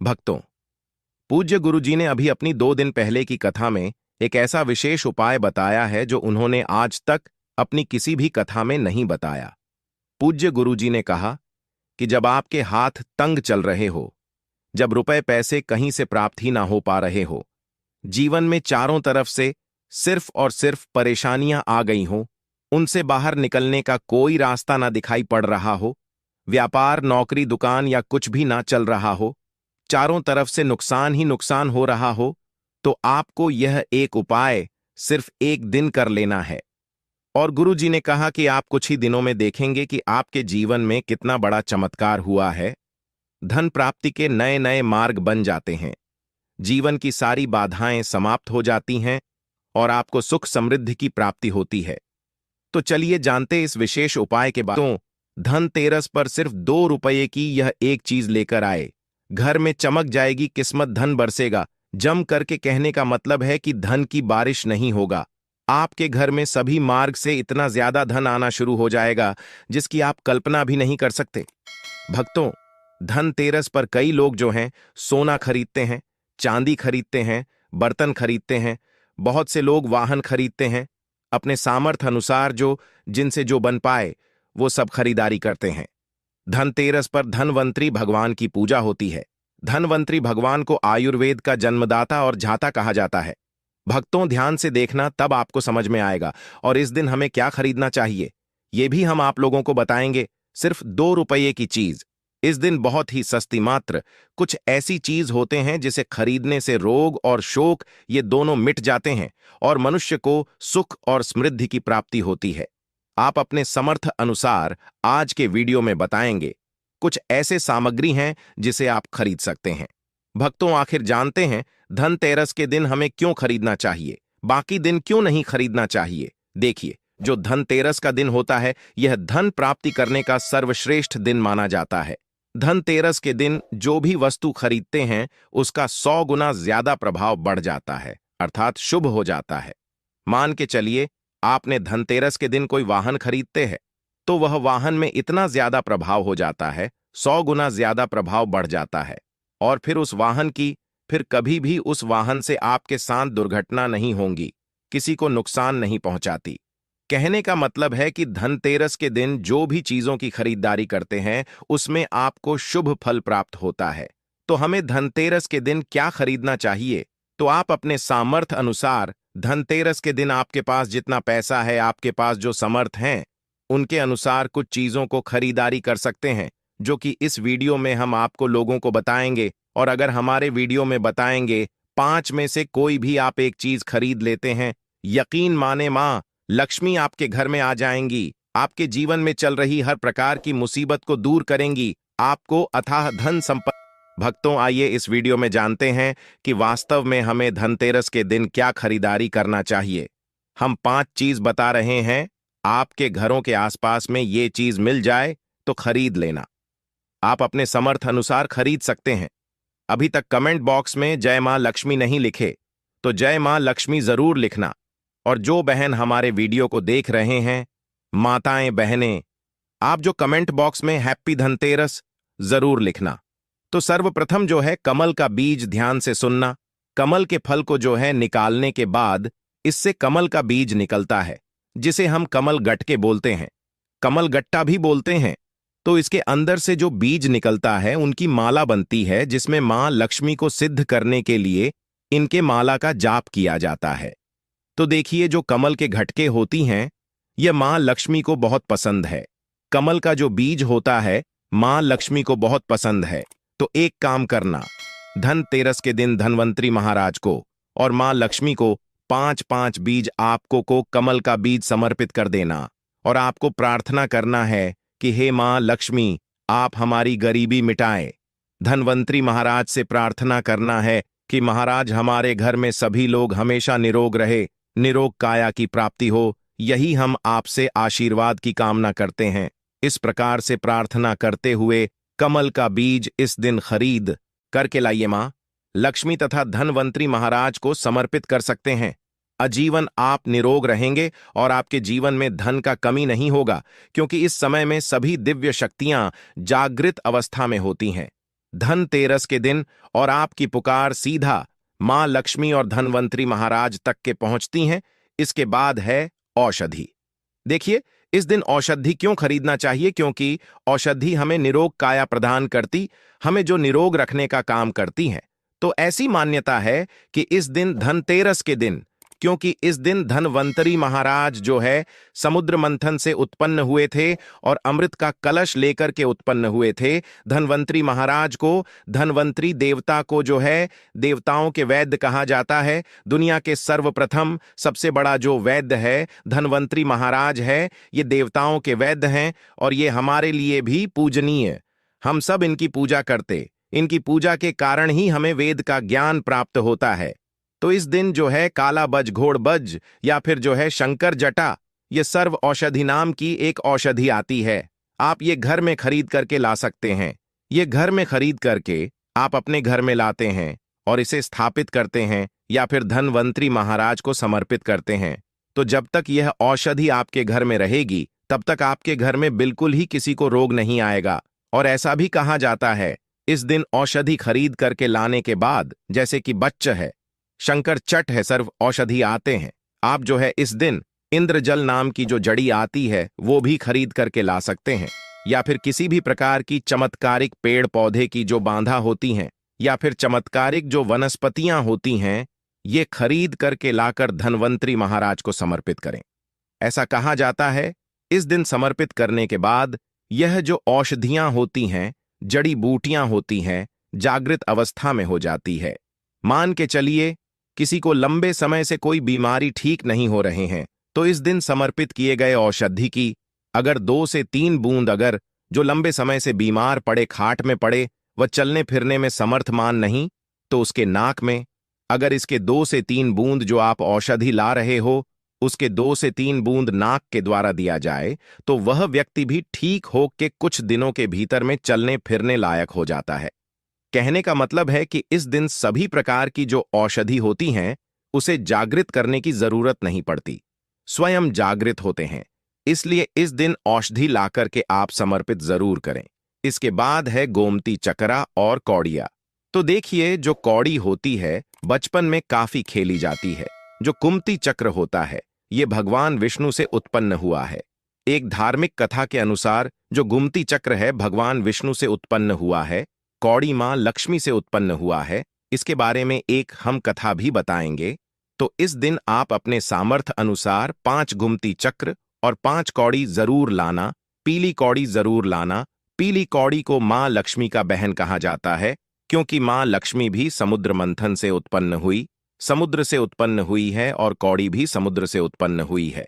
भक्तों, पूज्य गुरुजी ने अभी अपनी 2 दिन पहले की कथा में एक ऐसा विशेष उपाय बताया है जो उन्होंने आज तक अपनी किसी भी कथा में नहीं बताया। पूज्य गुरुजी ने कहा कि जब आपके हाथ तंग चल रहे हो, जब रुपए पैसे कहीं से प्राप्त ही ना हो पा रहे हो, जीवन में चारों तरफ से सिर्फ और सिर्फ परेशानियां आ गई हो, उनसे बाहर निकलने का कोई रास्ता ना दिखाई पड़ रहा हो, व्यापार नौकरी दुकान या कुछ भी ना चल रहा हो, चारों तरफ से नुकसान ही नुकसान हो रहा हो, तो आपको यह एक उपाय सिर्फ एक दिन कर लेना है। और गुरुजी ने कहा कि आप कुछ ही दिनों में देखेंगे कि आपके जीवन में कितना बड़ा चमत्कार हुआ है। धन प्राप्ति के नए नए मार्ग बन जाते हैं, जीवन की सारी बाधाएं समाप्त हो जाती हैं और आपको सुख समृद्धि की प्राप्ति होती है। तो चलिए जानते इस विशेष उपाय के बारे में। धनतेरस पर सिर्फ 2 रुपये की यह एक चीज लेकर आए, घर में चमक जाएगी किस्मत, धन बरसेगा। जम करके कहने का मतलब है कि धन की बारिश नहीं होगा, आपके घर में सभी मार्ग से इतना ज्यादा धन आना शुरू हो जाएगा जिसकी आप कल्पना भी नहीं कर सकते। भक्तों, धनतेरस पर कई लोग जो हैं सोना खरीदते हैं, चांदी खरीदते हैं, बर्तन खरीदते हैं, बहुत से लोग वाहन खरीदते हैं, अपने सामर्थ्य अनुसार जो जिनसे जो बन पाए वो सब खरीदारी करते हैं। धनतेरस पर धनवंतरी भगवान की पूजा होती है। धनवंतरी भगवान को आयुर्वेद का जन्मदाता और झाता कहा जाता है। भक्तों, ध्यान से देखना, तब आपको समझ में आएगा। और इस दिन हमें क्या खरीदना चाहिए ये भी हम आप लोगों को बताएंगे। सिर्फ 2 रुपये की चीज, इस दिन बहुत ही सस्ती, मात्र कुछ ऐसी चीज होते हैं जिसे खरीदने से रोग और शोक ये दोनों मिट जाते हैं और मनुष्य को सुख और समृद्धि की प्राप्ति होती है। आप अपने समर्थ अनुसार आज के वीडियो में बताएंगे कुछ ऐसे सामग्री हैं जिसे आप खरीद सकते हैं। भक्तों, आखिर जानते हैं धनतेरस के दिन हमें क्यों खरीदना चाहिए, बाकी दिन क्यों नहीं खरीदना चाहिए। देखिए, जो धनतेरस का दिन होता है यह धन प्राप्ति करने का सर्वश्रेष्ठ दिन माना जाता है। धनतेरस के दिन जो भी वस्तु खरीदते हैं उसका 100 गुना ज्यादा प्रभाव बढ़ जाता है, अर्थात शुभ हो जाता है। मान के चलिए आपने धनतेरस के दिन कोई वाहन खरीदते हैं तो वह वाहन में इतना ज्यादा प्रभाव हो जाता है, 100 गुना ज्यादा प्रभाव बढ़ जाता है। और फिर उस वाहन की फिर कभी भी उस वाहन से आपके साथ दुर्घटना नहीं होंगी, किसी को नुकसान नहीं पहुंचाती। कहने का मतलब है कि धनतेरस के दिन जो भी चीजों की खरीदारी करते हैं उसमें आपको शुभ फल प्राप्त होता है। तो हमें धनतेरस के दिन क्या खरीदना चाहिए? तो आप अपने सामर्थ्य अनुसार धनतेरस के दिन आपके पास जितना पैसा है, आपके पास जो समर्थ हैं, उनके अनुसार कुछ चीजों को खरीदारी कर सकते हैं, जो कि इस वीडियो में हम आपको लोगों को बताएंगे। और अगर हमारे वीडियो में बताएंगे 5 में से कोई भी आप एक चीज खरीद लेते हैं, यकीन माने मां लक्ष्मी आपके घर में आ जाएंगी, आपके जीवन में चल रही हर प्रकार की मुसीबत को दूर करेंगी, आपको अथाह धन संपत्ति। भक्तों, आइए इस वीडियो में जानते हैं कि वास्तव में हमें धनतेरस के दिन क्या खरीदारी करना चाहिए। हम 5 चीज बता रहे हैं, आपके घरों के आसपास में ये चीज मिल जाए तो खरीद लेना। आप अपने समर्थ अनुसार खरीद सकते हैं। अभी तक कमेंट बॉक्स में जय मां लक्ष्मी नहीं लिखे तो जय मां लक्ष्मी जरूर लिखना। और जो बहन हमारे वीडियो को देख रहे हैं, माताएं बहनें, आप जो कमेंट बॉक्स में हैप्पी धनतेरस जरूर लिखना। तो सर्वप्रथम जो है कमल का बीज, ध्यान से सुनना। कमल के फल को जो है निकालने के बाद इससे कमल का बीज निकलता है, जिसे हम कमल गट्टे बोलते हैं, कमल गट्टा भी बोलते हैं। तो इसके अंदर से जो बीज निकलता है उनकी माला बनती है, जिसमें मां लक्ष्मी को सिद्ध करने के लिए इनके माला का जाप किया जाता है। तो देखिए, जो कमल के घटके होती हैं यह मां लक्ष्मी को बहुत पसंद है। कमल का जो बीज होता है मां लक्ष्मी को बहुत पसंद है। तो एक काम करना, धनतेरस के दिन धनवंतरी महाराज को और मां लक्ष्मी को 5-5 बीज आपको को कमल का बीज समर्पित कर देना। और आपको प्रार्थना करना है कि हे मां लक्ष्मी, आप हमारी गरीबी मिटाएं। धनवंतरी महाराज से प्रार्थना करना है कि महाराज हमारे घर में सभी लोग हमेशा निरोग रहे, निरोग काया की प्राप्ति हो, यही हम आपसे आशीर्वाद की कामना करते हैं। इस प्रकार से प्रार्थना करते हुए कमल का बीज इस दिन खरीद करके लाइए मां लक्ष्मी तथा धनवंतरी महाराज को समर्पित कर सकते हैं। आजीवन आप निरोग रहेंगे और आपके जीवन में धन का कमी नहीं होगा, क्योंकि इस समय में सभी दिव्य शक्तियां जागृत अवस्था में होती हैं। धनतेरस के दिन और आपकी पुकार सीधा मां लक्ष्मी और धनवंतरी महाराज तक के पहुंचती हैं। इसके बाद है औषधि। देखिए, इस दिन औषधि क्यों खरीदना चाहिए? क्योंकि औषधि हमें निरोग काया प्रदान करती, हमें जो निरोग रखने का काम करती है। तो ऐसी मान्यता है कि इस दिन धनतेरस के दिन, क्योंकि इस दिन धनवंतरी महाराज जो है समुद्र मंथन से उत्पन्न हुए थे और अमृत का कलश लेकर के उत्पन्न हुए थे। धनवंतरी महाराज को, धनवंतरी देवता को जो है देवताओं के वैद्य कहा जाता है। दुनिया के सर्वप्रथम सबसे बड़ा जो वैद्य है धनवंतरी महाराज है। ये देवताओं के वैद्य हैं और ये हमारे लिए भी पूजनीय। हम सब इनकी पूजा करते, इनकी पूजा के कारण ही हमें वेद का ज्ञान प्राप्त होता है। तो इस दिन जो है काला बज घोड़ बज या फिर जो है शंकर जटा, ये सर्व औषधि नाम की एक औषधि आती है। आप ये घर में खरीद करके ला सकते हैं। ये घर में खरीद करके आप अपने घर में लाते हैं और इसे स्थापित करते हैं या फिर धनवंतरी महाराज को समर्पित करते हैं। तो जब तक यह औषधि आपके घर में रहेगी तब तक आपके घर में बिल्कुल ही किसी को रोग नहीं आएगा। और ऐसा भी कहा जाता है, इस दिन औषधि खरीद करके लाने के बाद, जैसे कि बच्च है, शंकर चट है, सर्व औषधि आते हैं, आप जो है इस दिन इंद्रजल नाम की जो जड़ी आती है वो भी खरीद करके ला सकते हैं। या फिर किसी भी प्रकार की चमत्कारिक पेड़ पौधे की जो बांधा होती हैं या फिर चमत्कारिक जो वनस्पतियां होती हैं, ये खरीद करके लाकर धनवंतरी महाराज को समर्पित करें। ऐसा कहा जाता है, इस दिन समर्पित करने के बाद यह जो औषधियां होती हैं, जड़ी बूटियां होती हैं, जागृत अवस्था में हो जाती है। मान के चलिए किसी को लंबे समय से कोई बीमारी ठीक नहीं हो रहे हैं, तो इस दिन समर्पित किए गए औषधि की अगर 2 से 3 बूंद, अगर जो लंबे समय से बीमार पड़े, खाट में पड़े, वह चलने फिरने में समर्थमान नहीं, तो उसके नाक में अगर इसके 2 से 3 बूंद जो आप औषधि ला रहे हो उसके 2 से 3 बूंद नाक के द्वारा दिया जाए, तो वह व्यक्ति भी ठीक हो के कुछ दिनों के भीतर में चलने फिरने लायक हो जाता है। कहने का मतलब है कि इस दिन सभी प्रकार की जो औषधि होती हैं उसे जागृत करने की जरूरत नहीं पड़ती, स्वयं जागृत होते हैं। इसलिए इस दिन औषधि लाकर के आप समर्पित जरूर करें। इसके बाद है गोमती चक्रा और कौड़िया। तो देखिए, जो कौड़ी होती है बचपन में काफी खेली जाती है। जो कुमती चक्र होता है ये भगवान विष्णु से उत्पन्न हुआ है। एक धार्मिक कथा के अनुसार जो गुमती चक्र है भगवान विष्णु से उत्पन्न हुआ है, कौड़ी मां लक्ष्मी से उत्पन्न हुआ है। इसके बारे में एक हम कथा भी बताएंगे। तो इस दिन आप अपने सामर्थ्य अनुसार 5 गुमती चक्र और 5 कौड़ी जरूर लाना। पीली कौड़ी जरूर लाना। पीली कौड़ी को मां लक्ष्मी का बहन कहा जाता है, क्योंकि मां लक्ष्मी भी समुद्र मंथन से उत्पन्न हुई, समुद्र से उत्पन्न हुई है और कौड़ी भी समुद्र से उत्पन्न हुई है।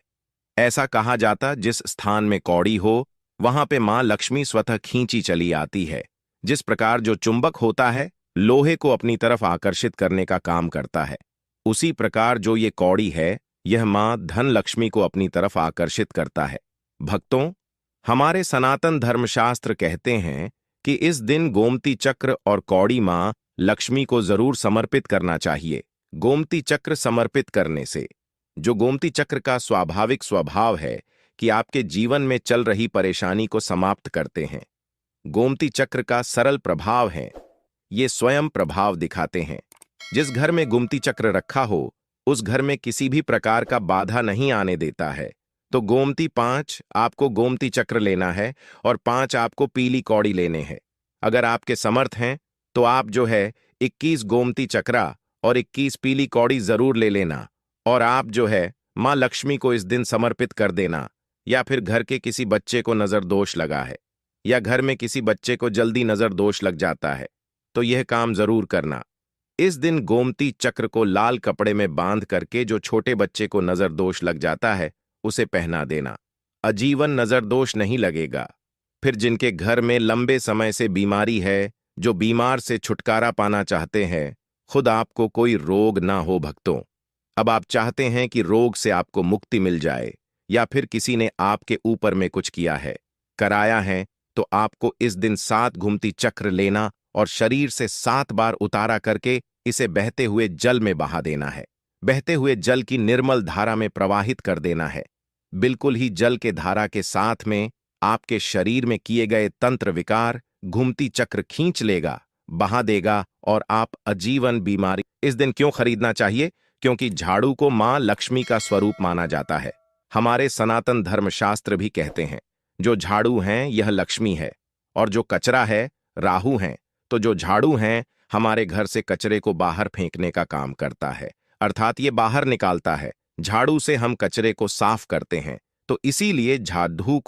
ऐसा कहा जाता, जिस स्थान में कौड़ी हो वहां पे मां लक्ष्मी स्वतः खींची चली आती है। जिस प्रकार जो चुंबक होता है लोहे को अपनी तरफ आकर्षित करने का काम करता है, उसी प्रकार जो ये कौड़ी है यह मां धन लक्ष्मी को अपनी तरफ आकर्षित करता है। भक्तों, हमारे सनातन धर्मशास्त्र कहते हैं कि इस दिन गोमती चक्र और कौड़ी मां लक्ष्मी को जरूर समर्पित करना चाहिए। गोमती चक्र समर्पित करने से जो गोमती चक्र का स्वाभाविक स्वभाव है कि आपके जीवन में चल रही परेशानी को समाप्त करते हैं। गोमती चक्र का सरल प्रभाव है, ये स्वयं प्रभाव दिखाते हैं। जिस घर में गोमती चक्र रखा हो उस घर में किसी भी प्रकार का बाधा नहीं आने देता है। तो गोमती 5 आपको गोमती चक्र लेना है और 5 आपको पीली कौड़ी लेने हैं। अगर आपके समर्थ हैं तो आप जो है 21 गोमती चक्रा और 21 पीली कौड़ी जरूर ले लेना और आप जो है मां लक्ष्मी को इस दिन समर्पित कर देना। या फिर घर के किसी बच्चे को नजर दोष लगा है या घर में किसी बच्चे को जल्दी नजर दोष लग जाता है, तो यह काम जरूर करना। इस दिन गोमती चक्र को लाल कपड़े में बांध करके जो छोटे बच्चे को नजर दोष लग जाता है उसे पहना देना। आजीवन नजर दोष नहीं लगेगा। फिर जिनके घर में लंबे समय से बीमारी है, जो बीमार से छुटकारा पाना चाहते हैं, खुद आपको कोई रोग ना हो भक्तों, अब आप चाहते हैं कि रोग से आपको मुक्ति मिल जाए, या फिर किसी ने आपके ऊपर में कुछ किया है, कराया है, तो आपको इस दिन 7 घुमती चक्र लेना और शरीर से 7 बार उतारा करके इसे बहते हुए जल में बहा देना है। बहते हुए जल की निर्मल धारा में प्रवाहित कर देना है। बिल्कुल ही जल के धारा के साथ में आपके शरीर में किए गए तंत्र विकार घुमती चक्र खींच लेगा बहा देगा और आप आजीवन बीमारी। इस दिन क्यों खरीदना चाहिए? क्योंकि झाड़ू को मां लक्ष्मी का स्वरूप माना जाता है। हमारे सनातन धर्मशास्त्र भी कहते हैं जो झाड़ू हैं यह लक्ष्मी है, और जो कचरा है राहु हैं। तो जो झाड़ू हैं हमारे घर से कचरे को बाहर फेंकने का काम करता है, अर्थात ये बाहर निकालता है। झाड़ू से हम कचरे को साफ करते हैं, तो इसीलिए झाड़ू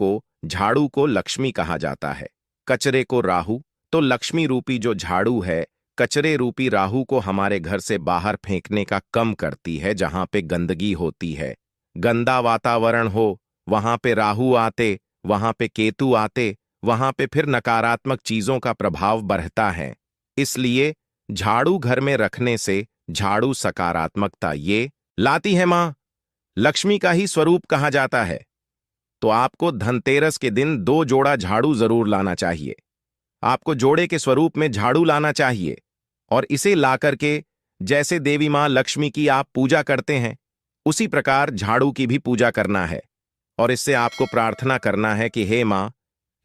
को लक्ष्मी कहा जाता है, कचरे को राहु। तो लक्ष्मी रूपी जो झाड़ू है कचरे रूपी राहु को हमारे घर से बाहर फेंकने का कम करती है। जहां पे गंदगी होती है, गंदा वातावरण हो, वहां पे राहु आते, वहां पे केतु आते, वहां पे फिर नकारात्मक चीजों का प्रभाव बढ़ता है। इसलिए झाड़ू घर में रखने से झाड़ू सकारात्मकता ये लाती है। मां लक्ष्मी का ही स्वरूप कहा जाता है। तो आपको धनतेरस के दिन 2 जोड़ा झाड़ू जरूर लाना चाहिए। आपको जोड़े के स्वरूप में झाड़ू लाना चाहिए और इसे लाकर के जैसे देवी मां लक्ष्मी की आप पूजा करते हैं उसी प्रकार झाड़ू की भी पूजा करना है। और इससे आपको प्रार्थना करना है कि हे मां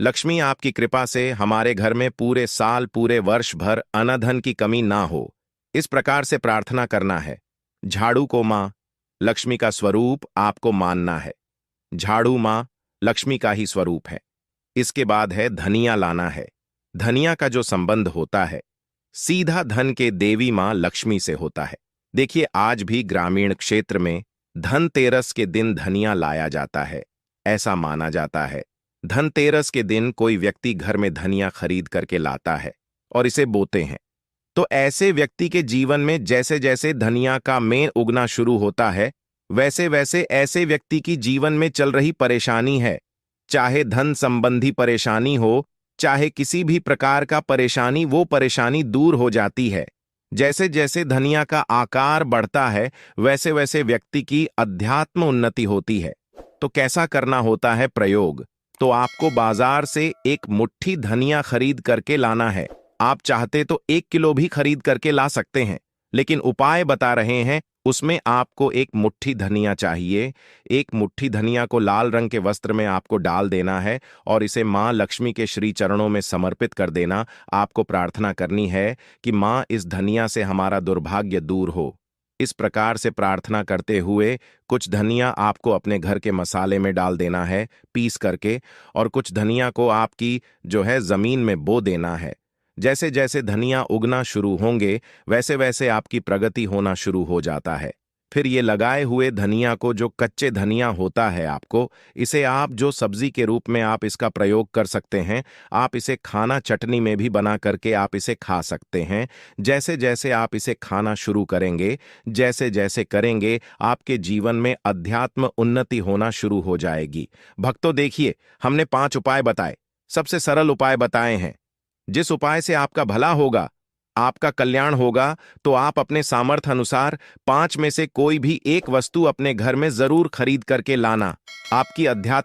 लक्ष्मी, आपकी कृपा से हमारे घर में पूरे साल पूरे वर्ष भर अन्न की कमी ना हो। इस प्रकार से प्रार्थना करना है। झाड़ू को मां लक्ष्मी का स्वरूप आपको मानना है। झाड़ू मां लक्ष्मी का ही स्वरूप है। इसके बाद है धनिया लाना है। धनिया का जो संबंध होता है सीधा धन के देवी मां लक्ष्मी से होता है। देखिए, आज भी ग्रामीण क्षेत्र में धनतेरस के दिन धनिया लाया जाता है। ऐसा माना जाता है धनतेरस के दिन कोई व्यक्ति घर में धनिया खरीद करके लाता है और इसे बोते हैं, तो ऐसे व्यक्ति के जीवन में जैसे जैसे धनिया का मेन उगना शुरू होता है वैसे वैसे ऐसे व्यक्ति की जीवन में चल रही परेशानी है, चाहे धन संबंधी परेशानी हो, चाहे किसी भी प्रकार का परेशानी, वो परेशानी दूर हो जाती है। जैसे जैसे धनिया का आकार बढ़ता है वैसे वैसे व्यक्ति की अध्यात्म उन्नति होती है। तो कैसा करना होता है प्रयोग? तो आपको बाजार से एक मुट्ठी धनिया खरीद करके लाना है। आप चाहते तो 1 किलो भी खरीद करके ला सकते हैं, लेकिन उपाय बता रहे हैं उसमें आपको एक मुट्ठी धनिया चाहिए। एक मुट्ठी धनिया को लाल रंग के वस्त्र में आपको डाल देना है और इसे मां लक्ष्मी के श्री चरणों में समर्पित कर देना। आपको प्रार्थना करनी है कि मां इस धनिया से हमारा दुर्भाग्य दूर हो। इस प्रकार से प्रार्थना करते हुए कुछ धनिया आपको अपने घर के मसाले में डाल देना है पीस करके, और कुछ धनिया को आपकी जो है जमीन में बो देना है। जैसे जैसे धनिया उगना शुरू होंगे वैसे वैसे आपकी प्रगति होना शुरू हो जाता है। फिर ये लगाए हुए धनिया को, जो कच्चे धनिया होता है, आपको इसे आप जो सब्जी के रूप में आप इसका प्रयोग कर सकते हैं। आप इसे खाना चटनी में भी बना करके आप इसे खा सकते हैं। जैसे जैसे आप इसे खाना शुरू करेंगे, जैसे जैसे करेंगे, आपके जीवन में अध्यात्म उन्नति होना शुरू हो जाएगी। भक्तों देखिए, हमने 5 उपाय बताए, सबसे सरल उपाय बताए हैं। जिस उपाय से आपका भला होगा, आपका कल्याण होगा, तो आप अपने सामर्थ्य अनुसार 5 में से कोई भी एक वस्तु अपने घर में जरूर खरीद करके लाना। आपकी अध्यात्म